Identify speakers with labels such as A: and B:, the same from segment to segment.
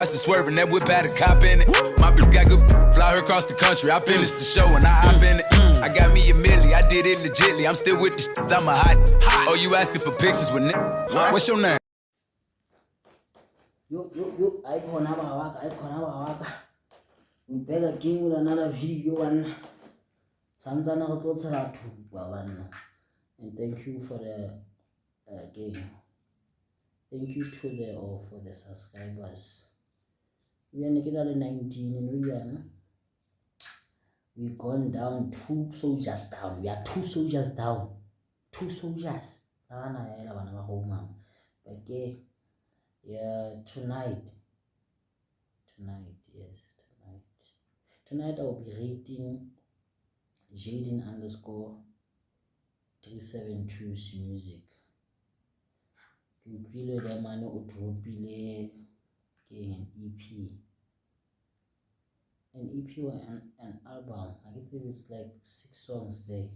A: I was swerving that whip had a cop in it. My bitch got good, fly her across the country. I finished the show and I hop in it. I got me a milli, I did it legitly. I'm still with the shit, I'm a hot. Oh, you asking for pictures with what's your name?
B: Yo, I khona ba waka. We back again with another video and Sanzana go tlotsela thupa bana. And thank you for the game. Thank you to the all for the subscribers. We are making 19 and we gone down 2 soldiers down. We are 2 soldiers down. 2 soldiers. Okay. Yeah, tonight, Tonight I'll be rating Jaden_372's music. You really the man who dropile an EP. An EP or an album. I guess it's like 6 songs there.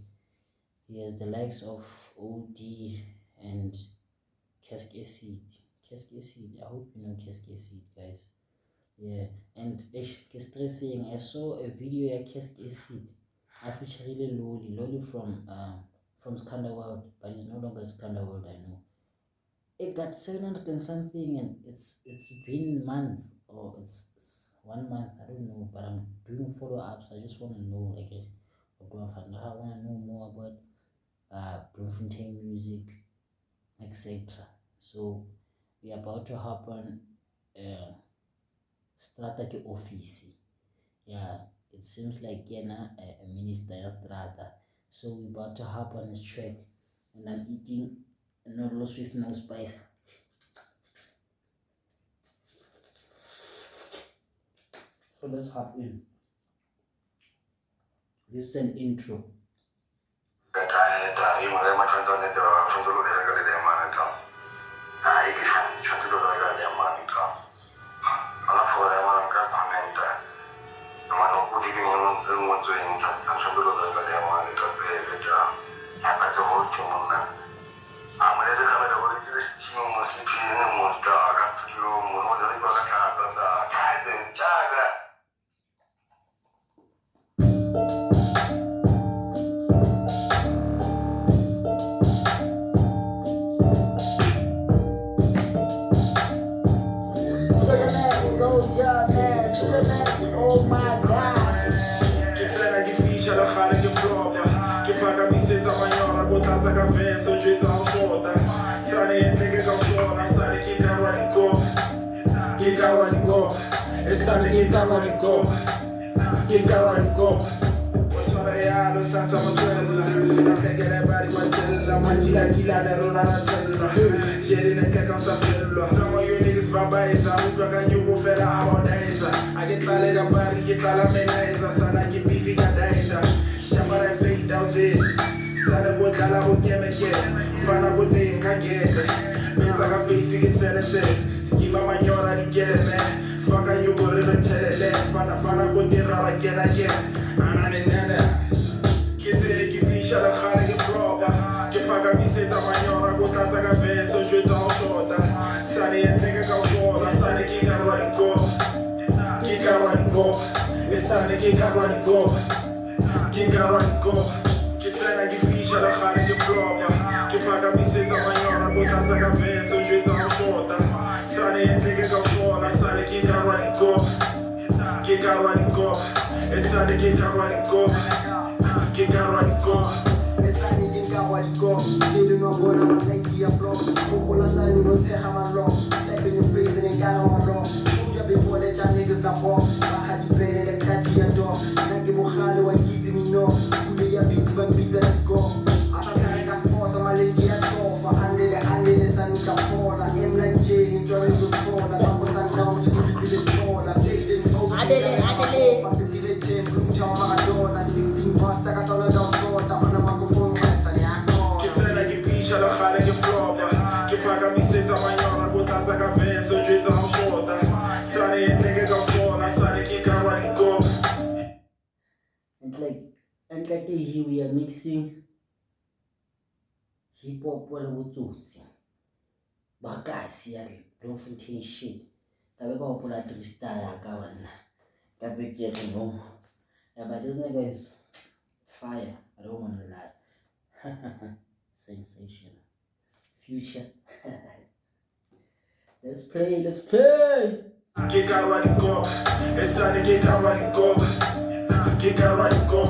B: He has the likes of OD and Cask Acid. Cask Acid. I hope you know Cask Acid, guys. Yeah, and stressing. I saw a video of Cask Acid. I featured Loli from Skanderworld, but it's no longer Skanderworld. I know. It got 700 and something, and it's been months or it's 1 month. I don't know, but I'm doing follow-ups. I just want to know what do I find out? I want to know more about Bloemfontein music, etc. So we're about to hop on Strata ke office. Yeah, it seems like a minister of Strata. So we're about to hop on his track, and I'm eating noodles with no spice. So let's hop in. This is an intro. Oh my God.
A: Che pagami senza magnola, quotata caffè, sono giusto a sciota. Sane che suona, sane chi cava di go. Chi cava di go. E sane chi cava di go. Chi cava di go. Sono reale, senza modella. La tega le pari quantella. Mangi la nero la tella. Jedi ne che cosa fello. Some of you niggas babaisa. Upa ka yugo fela amodaisa. A che tale da pari, che tala menaisa. Sana che bifi gadaida. Shamara fake down zit. Sana go dala go kemeke. Fana go te nkagete. Benza ka face ke sene set. Skima manyora di get it man. Fuck you go ribbon tell it left. Fana go te rara get again. Ananenene. Kitele ki fisha la khare ke floba. Ke paga mi seta manyora go tata ka verso jwetsa o shota. Sane yeteke ka fola. Sane ki karwa di go. Ki karwa di go. Sane ki karwa di go. Che garanco, che trena che fiscia la fare che flopa, che paga mi senza magnola, quotata caffè, sono giù a sciota, sane che suona, sane che garanco, e sane che garanco, e sane che garanco, chiedi una buona ma lei chi ha flop, con la sai non si chiama long, step in your face and ain't got on my long. Before that y'all niggas la bomb, baja di bene le catti a dom, nake mojale wa easy mi no, kule ya biti ban pizza let's go. Apa kareka sport ma legi ya tofa, andele sanuka pola, emla jeni joy so pola, bako san down so kiti le pola, Jaden adele, papi le chen, room jam Maradona, 16 pasta katola down sota, ona microphone kasa ni ako. Che tela che piscia la fare che flopa, che paga mi senza magnola, quotata caffè, so giusto a sciota. And like here we are mixing hip hop wala botsotsi. Bakasi ya Bloemfontein shit.
B: ka be ka hopola 3-star ya ka banna ka be ke re no. Yeah, but this nigga is fire. I don't want to lie. Sensational. Future. Let's play.
A: Get out right go. It's time to get out right go. Get out right go.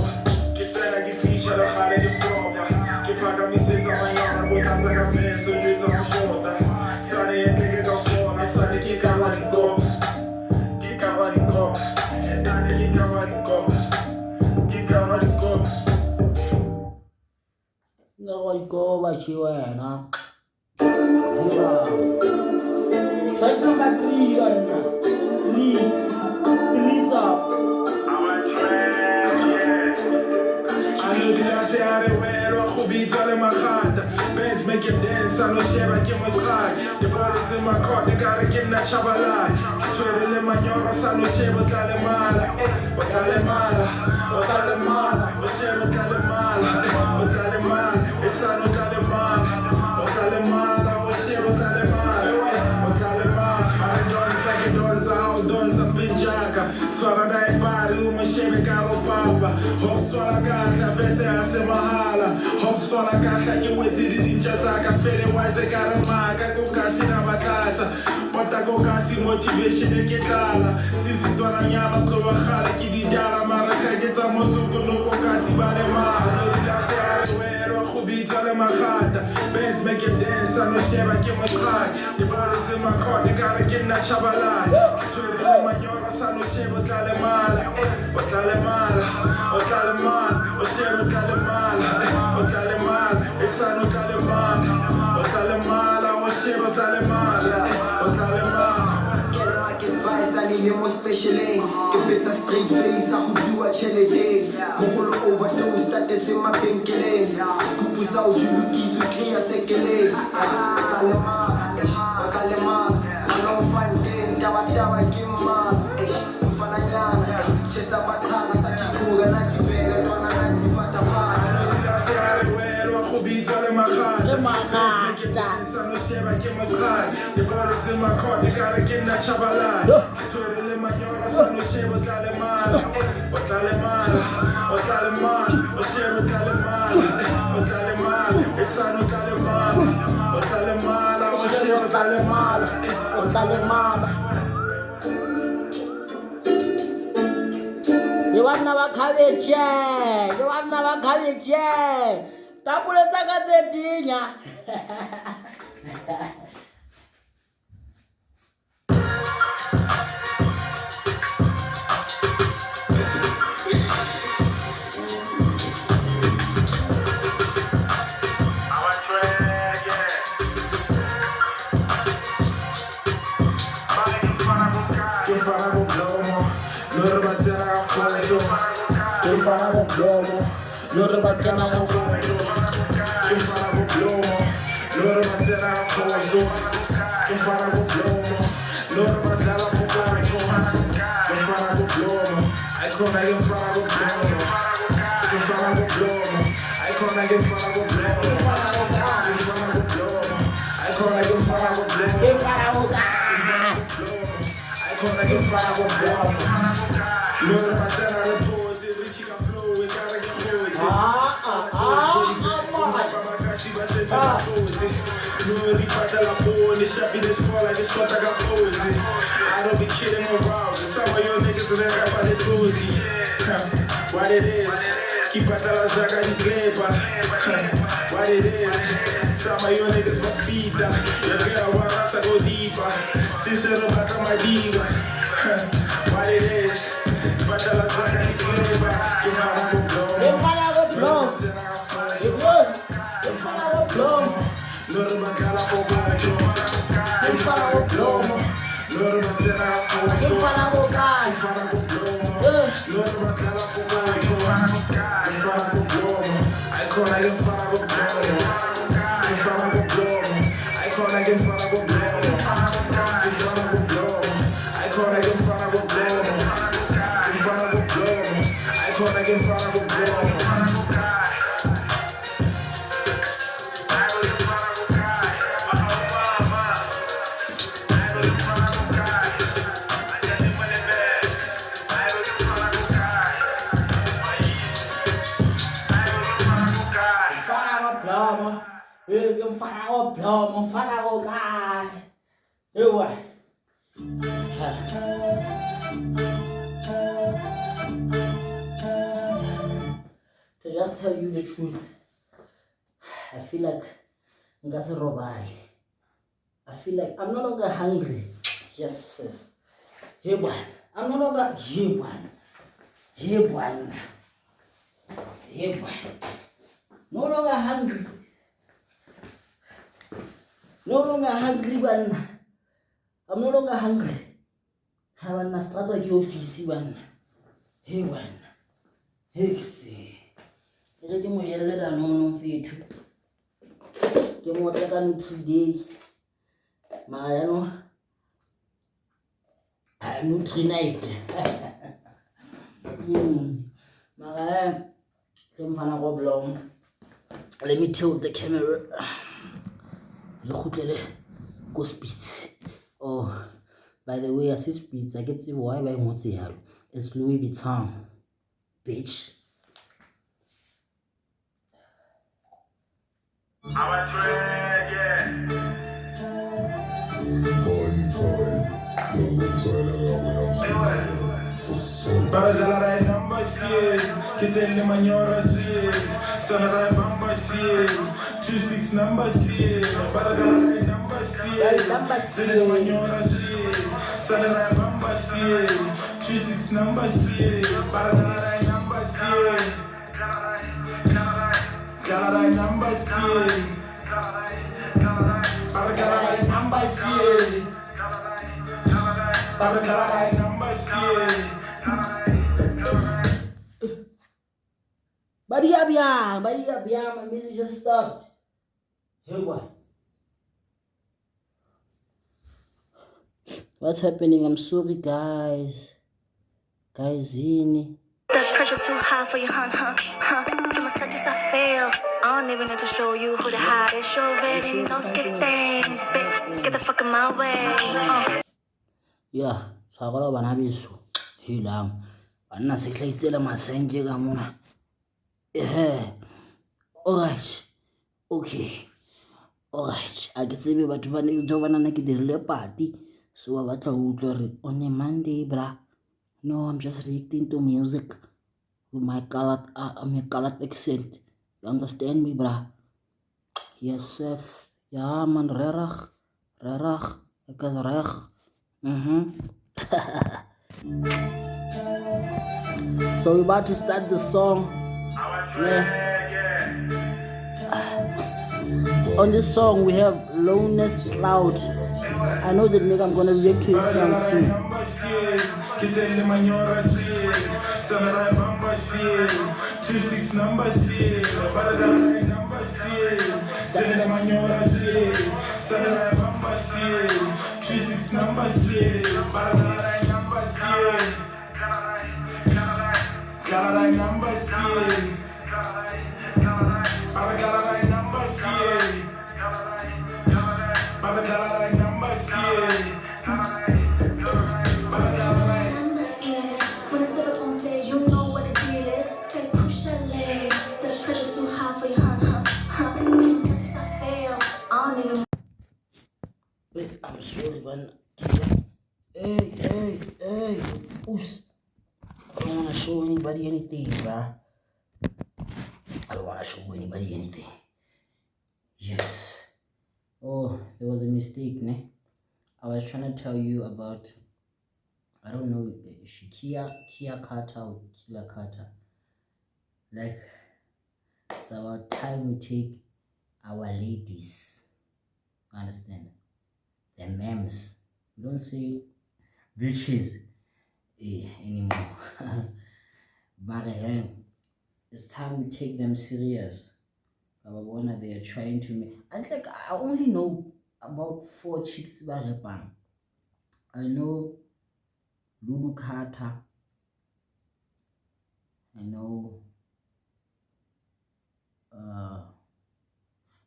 A: Get time to get each other hard at the floor. Get back on me, sit on my yard. Go down like a man, so dreams on my shoulder. Sunny and pick it up slow. I'm starting to get out right go. Get out right go. It's time to get out right go. Get out right go.
B: No, go what you are now. Track number 3 on 3 up.
A: Say how they wear or who be telling my heart. Bands make him dance, I know share, I give him cry. The ball is in my court, they gotta give him that chabalai. Twirl in my yard, I know share, but dale mala, but dale mala, but dale mala, but share, but dale mala, but dale mala, it's I know dale mala, but dale mala, but share, but dale mala, but dale mala. I don't take it on, how done some pinjaga. Swara dai pari, uma shebe caro papa. Hop swara casa, vese ase mahala. Hop swara casa, que wezi di chataka. Fere wise cara maga, go kasi na batata. Bota go kasi motivation de ketala. Sisi dona nyama to wakhala, ki di jara mara khageta mozuko no go kasi bale mala. Ila se arwero, khubi jale makhata. Bands make him dance, I know sheba ke makhata. The ball is in my court, they gotta get that chabalai. Twirl in my yard, I know sheba dale mala, but dale mala, but dale mala, but sheba dale mala, but dale mala, it's I know dale mala, but dale mala, but sheba dale mala, but dale mala.
C: Scared like it's bias, I need me more special aid. Get better straight face, I hope you are chilling days. Moholo overdose, that is in my pink lane. Scoop is out, you look easy, clear second lane. Otalema, Otalema, I don't find days, dawa, give man. Mfanagana, chesa batana, sakikura, nati vega, dona, nati patapana.
A: The ball is in my court, they gotta get that chabalai. Twirl in my yard, I know sheba dale mala, but dale mala, but dale mala, but sheba dale mala, but dale mala, it's I know dale mala, but dale mala, but sheba dale mala, but dale mala.
B: You want never cabbage, you want never cabbage. Tapule taka zedinya.
A: Loro batena go que fala go plomo, loro batena fozo, que fala go plomo, loro batena go plomo, que fala go plomo, ai come que fala go plomo, que fala go plomo, ai come que fala go plomo, que fala go plomo, ai come que fala go plomo, que fala go plomo, ai come que fala go plomo, loro batena go pose, richica flow, e cara que I don't be kidding around. Some of your niggas that rap on the booty. What it is? Keep at la zaga di gleba. What it is? Some of your niggas must feed them. Your girl wants to go deeper. Sincero back on my diva. What it is? Keep at la zaga di gleba. You know go blow. Loro bacala pogaggio, e farà un plomo. Loro batterà a fondo, e farà un plomo. Loro bacala pogaggio, e farà un plomo. Ancora che farà un plomo, e farà un plomo. Ancora che farà un plomo, e farà un plomo.
B: ke mfana go mfana go ka ewa to just tell you the truth, I feel like I feel like I'm no longer hungry. Yes, sis. Hey, boy. I'm no longer here, boy. Here, boy. Here, boy. No longer hungry. No longer hungry, man. I'm no longer hungry. I want to start like your office, man. Hey, man. Hey, see. I think we let her know for you too. Get more than today. My, Nutri-Night. Let me tilt the camera. Go Spitz. Oh, by the way, I see Spitz. I get to why by Motial. It's Louis Vuitton, bitch.
A: I'm a drag, yeah. Barajala number C, kitchen manora C, Sonara bamba C, 26 number C, Barajala number C, kitchen manora C, Sonara bamba C, 26 number C, Barajala number C, Galera number C, Barajala number C.
B: Buddy my music just stopped. Hey, boy. What's happening? I'm sorry, guys. Guysini.
D: The pressure too high for you, To my subjects, I fail. I don't even need to show you who the hottest. You already know the thing, bitch. Get the fuck in my way.
B: Yeah, so I got a banabisu. Hey, lam. I'm not saying still my saying, Gamona. Yeah. Alright. Okay. Alright. I can see me, but when it's over, and I get the party. So I got on a Monday, brah. No, I'm just reacting to music with my colored accent. You understand me, brah? Yes, yes. Ja, man, rerach. Ek is reg. So we're about to start the song. Yeah. On this song we have Lowest Cloud. I know that nigga, I'm gonna react to his song soon.
D: When I step up on stage, you know what the deal is. Take push a leg. The pressure too high for you, Subjects I fail. I don't even.
B: Wait, I'm sorry, man. Hey, oops. I don't wanna show anybody anything, bruh. I don't wanna show anybody anything. Yes. Oh, there was a mistake, ne? I was trying to tell you about, I don't know, Kia Carter or Killer Carter. Like, it's about time we take our ladies. Understand? The memes. We don't say bitches anymore. But it's time we take them serious. They are trying to make. I only know about 4 chicks by Repang. I know Lulu Carter. I know.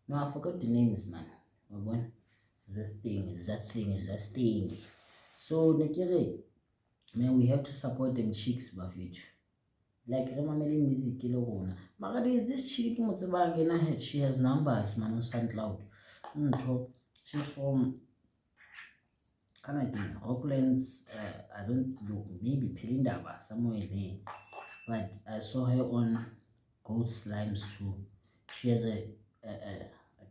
B: No, I forgot the names, man. That thing. So, Nekere, man, we have to support them chicks, Buffett. like re mamele music le rona. Mara there's this chick mo tsebang ena, she has numbers man on SoundCloud. She's from Canada, Rocklands, I don't know, maybe Pelindaba, somewhere there. But I saw her on Gold Slimes too. She has a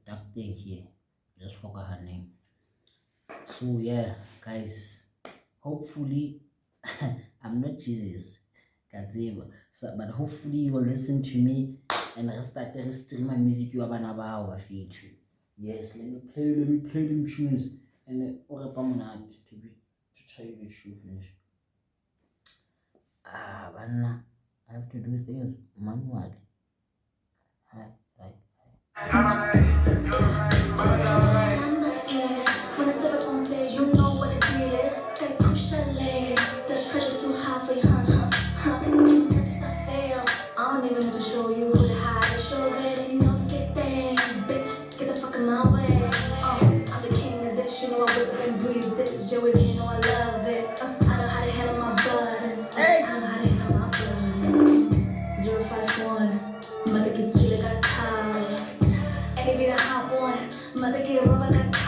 B: dark thing here. Just forgot her name. So yeah, guys, hopefully I'm not Jesus, so, but hopefully you will listen to me and start to stream my music. You have feature. Yes, let me play them tunes and to tell you the truth. But I have to do things manually.
D: When I step up on stage, you know what the deal is. They push a leg, the pressure too high for you, Sentence I fail. I don't even need to show you who the highest. Show already know get thing, bitch. Get the fuck in my way. I'm the king of this, you know I live and breathe this. Joey, you know I love it. I know how to handle my buttons. I know how to handle my buttons. 051, mother get you like a tie. And it be the hot one, mother get rough like a tie.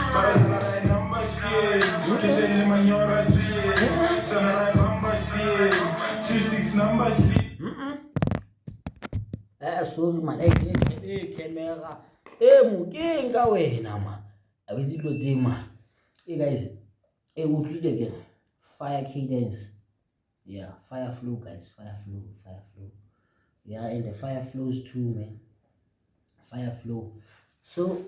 B: Sorry man, camera. Mukinga wena ma. Awitsi dilo tse ma. Guys, we treat again. Fire cadence. Yeah, fire flow guys, fire flow. Yeah, and the fire flows too, man. Fire flow. So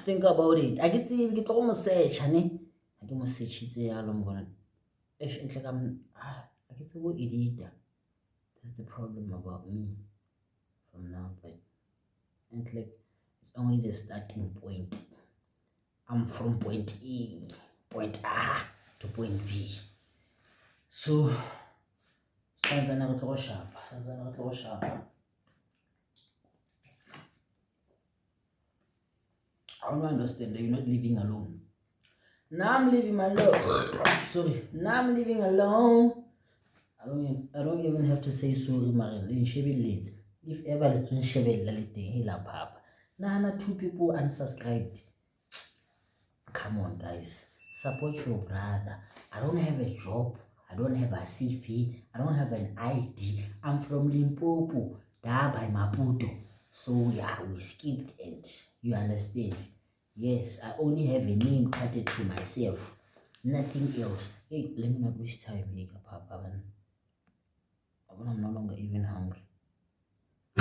B: think about it. I get to almost search, honey. I get to search it. I'm gonna. I get to go editor. That's the problem about me from now, but it's only the starting point. I'm from point A to point B. So sanzana re tlo shapa. I don't understand that you're not living alone. Now I'm living alone. Sorry. Now I'm living alone. I don't even have to say sorry, Maril. If ever let me shebella papa. Nana, 2 people unsubscribed. Come on, guys. Support your brother. I don't have a job. I don't have a CV. I don't have an ID. I'm from Limpopo, there by Maputo. So yeah, we skipped it. You understand? Yes, I only have a name added to myself. Nothing else. Hey, let me not waste time, Papa. I'm no longer even hungry.
C: The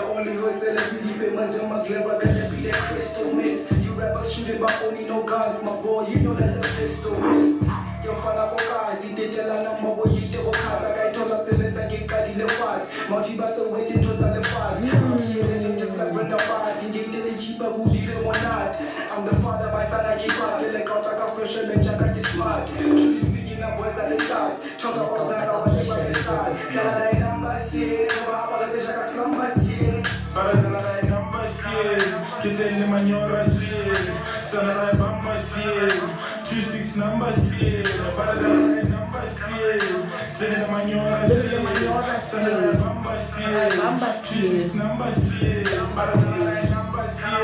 C: only hood celebrity famous, them must never gonna be that crystal man. You rappers shooting but only no guns, my boy, you know that's a pistol man. Your father bokas, he did tell a number what you do cars. I told up to this, I get cut in the fast. Multi bus waking to the fast. I'm just like Brenda Fast, he get the cheaper who did it one night. I'm the father, my son, I keep up. Feel like I'm like a fresh and jack at the smart. Truly speaking, I'm boys at the class. Talk about Zaga, whatever the stars. Tell her I number C, never about the Jack slumber C.
A: Kitele manyora sie, Sanara bamba sie, 26 number sie, Baradala number sie, Kitele manyora sie, Sanara bamba sie, 26 number sie, Baradala number sie,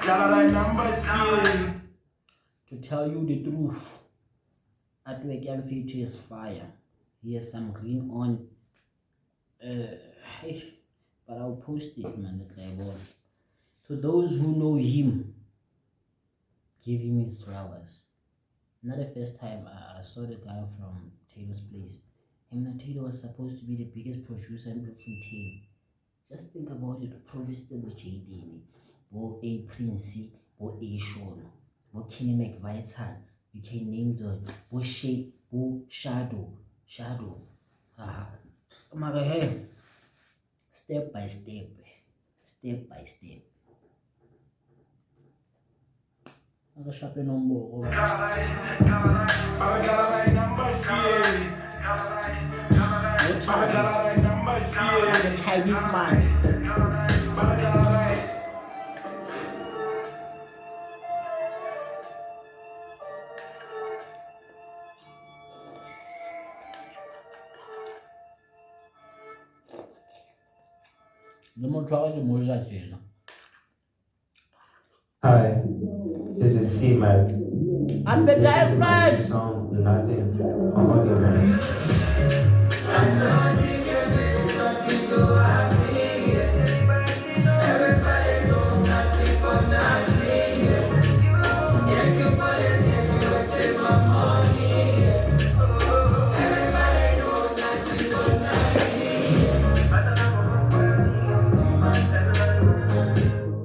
A: Galala number sie.
B: To tell you the truth, Artwork and feature is fire. Here's some green on. But I'll post it, man. To those who know him, give him his flowers. Not the first time I saw the guy from Taylor's Place. Taylor was supposed to be the biggest producer in Bloemfontein. Just think about it. Produced with J.D. Bo A Princey, Bo A Sean, Bo Kenny McVital. You can name them. Bo Shay, Bo Shadow. Mara, hey. Step by step. akashape nombolo. The Chinese man.
E: Hi, this is C-Mac.
B: Advertisement!
E: Song Nothing on Audio Man.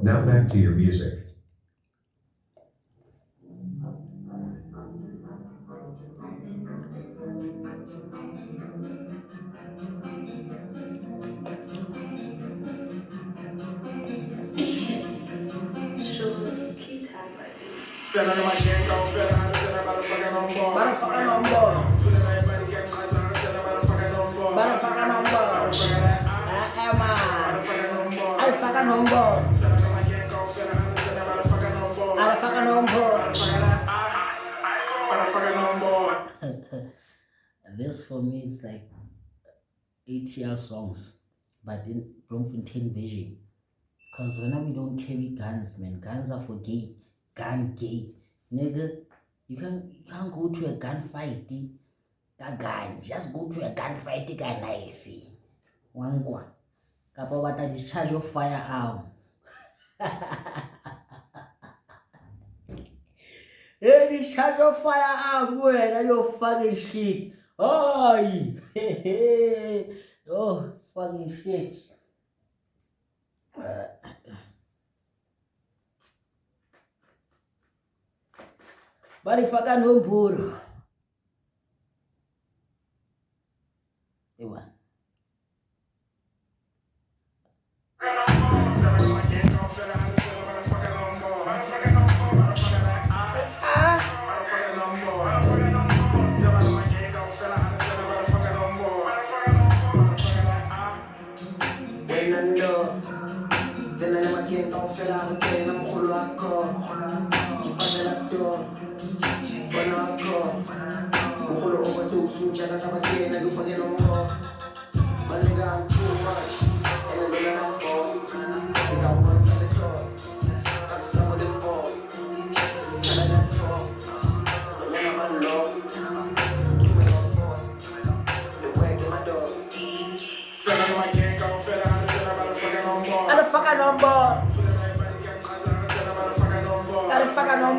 F: Now back to your music.
A: Tell them I can't go fell out, tell them motherfucking on board.
C: Motherfucker on board.
A: Feel like everybody getting my time, tell them motherfucking on board.
C: Motherfucker on board.
A: Motherfucking on board.
C: Motherfucker on board.
A: Tell them I can't go fell out, tell them motherfucking on board.
C: Motherfucker on board.
A: Motherfucking on board.
B: This for me is like ATL songs, but in Bloemfontein version. Because whenever we don't carry guns, man, guns are for gay. Gun gay. Nigga, you can't go to a gunfight. A gun. Just go to a gunfight, take a knife. Wangwa. Kapa wata discharge your firearm. Hey, discharge your firearm, boy. Now you're fucking shit. Oh, oh, fucking shit. Barifaka nomboro. Ewa. Motherfucker on board. Motherfucker on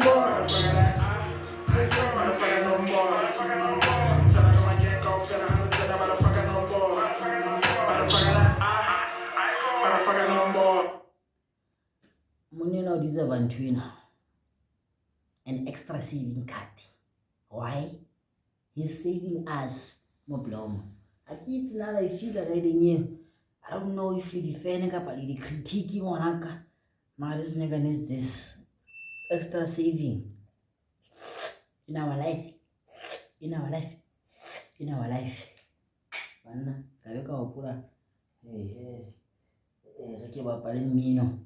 B: board. Money now deserve Antwina an extra saving card. Why? He's saving us more blom. I can't now I feel that I didn't. I don't know if you defend but the critique on Anka. Man, this nigga needs this extra saving in our life. In our life. In our life. Wanna kaweka wapura. Reke bapale mino.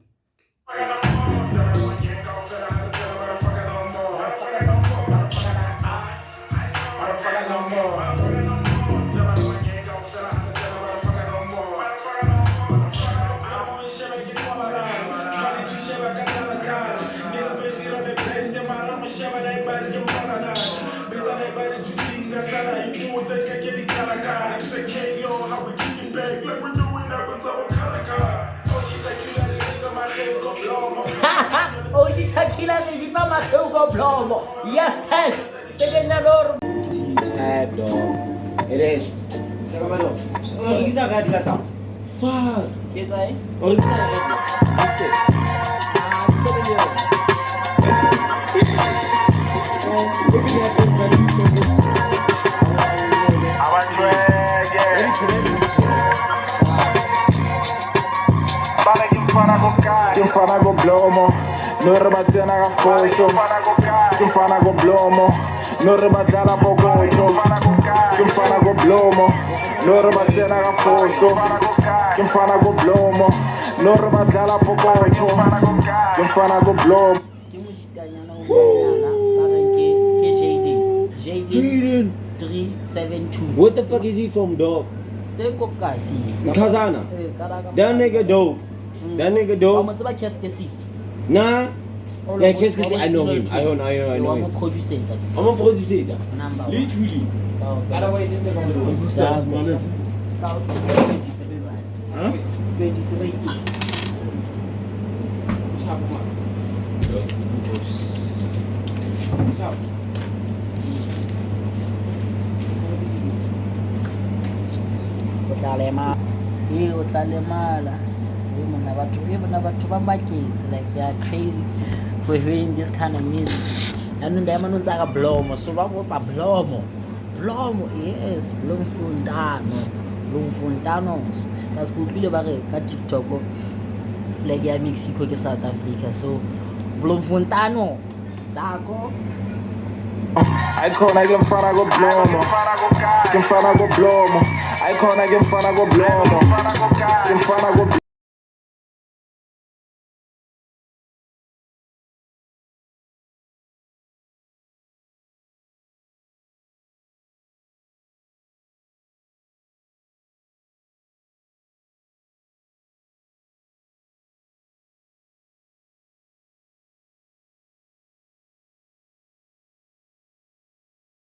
B: Hoje Shakira visita Mateu Goblomo. Yes, yes. Segenador. It is. Fuck. Kids, eh?
A: I'm Ke mfana go blomo no re ba tsena ka foso ke mfana go blomo no re ba dlala bokotlo ke mfana go blomo no re ba tsena ka foso ke mfana go blomo no re ba dlala bokotlo ke mfana go blomo
B: ke moshitanyana o monyana ba reng ke Jaden 372.
F: What the fuck is he from, dog?
B: Teng Kopkasi.
F: Kazana.
B: That
F: That nigga dope. That nigga
B: Ba
F: dope.
B: mo tseba Keskesi.
F: Nah. Yeah, qu'est-ce que c'est? I know him. I know
B: Wa mo
F: him.
B: producer.
F: I'm a producer.
B: Number one.
F: Literally. Otherwise, this is gonna do.
B: Stars, man. Scout is 23 right?
F: Huh?
B: 23. O tla lemala. Bona batho ba baketse, like they are crazy for hearing this kind of music. And then man untsa ka Blomo, so ba botsa Blomo. Blomo, yes, Blomfontanos. That's utlwile ba re ka TikTok flag ya Mexico ke South Africa, so Blomfontano. Dako.
A: Icona che mfana go blomo che mfana go blomo Icona che mfana go blomo che mfana go